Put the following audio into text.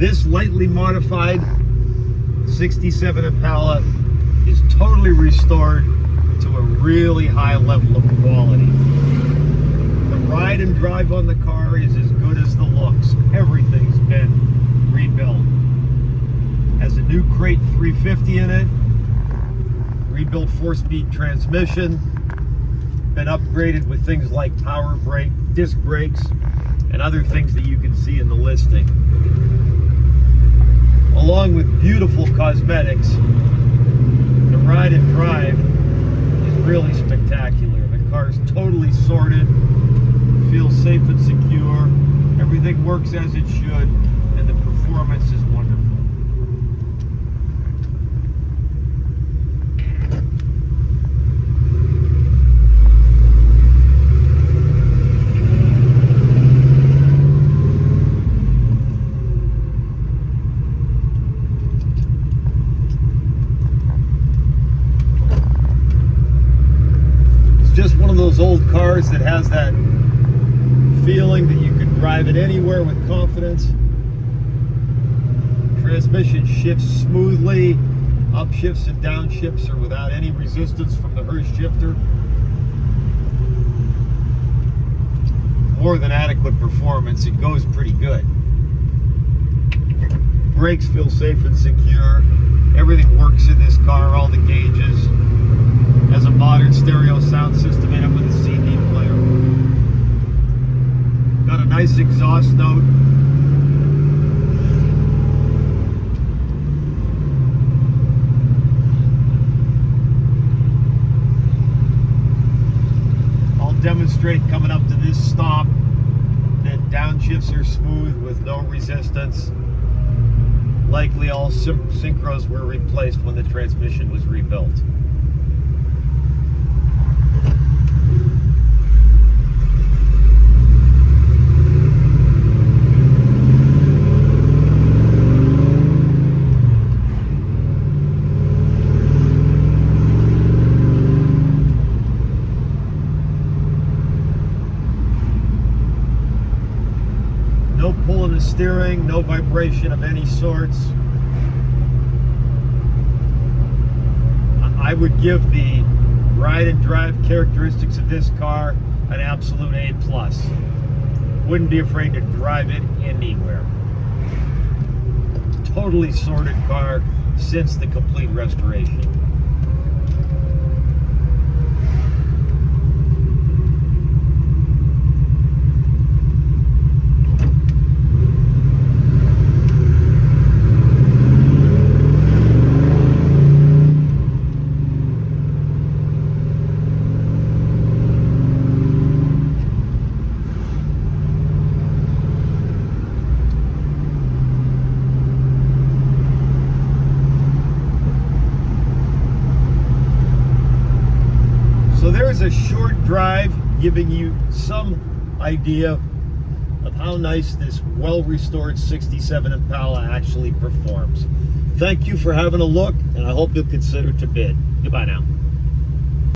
This lightly modified 67 Impala is totally restored to a really high level of quality. The ride and drive on the car is as good as the looks. Everything's been rebuilt. Has a new crate 350 in it, rebuilt 4-speed transmission, been upgraded with things like power brake, disc brakes, and other things that you can see in the listing. Along with beautiful cosmetics, the ride and drive is really spectacular. The car's totally sorted, feels safe and secure, everything works as it should, and the performance is wonderful. Just one of those old cars that has that feeling that you can drive it anywhere with confidence. Transmission shifts smoothly, upshifts and downshifts are without any resistance from the Hurst shifter. More than adequate performance, it goes pretty good. Brakes feel safe and secure. Everything works in this car, all the gauges. Has a modern stereo sound system in it with a CD player. Got a nice exhaust note. I'll demonstrate coming up to this stop that downshifts are smooth with no resistance. Likely all synchros were replaced when the transmission was rebuilt. No pull in the steering, no vibration of any sorts. I would give the ride and drive characteristics of this car an absolute A+. Wouldn't be afraid to drive it anywhere. Totally sorted car since the complete restoration. So there's a short drive giving you some idea of how nice this well-restored 67 Impala actually performs. Thank you for having a look, and I hope you'll consider to bid. Goodbye now.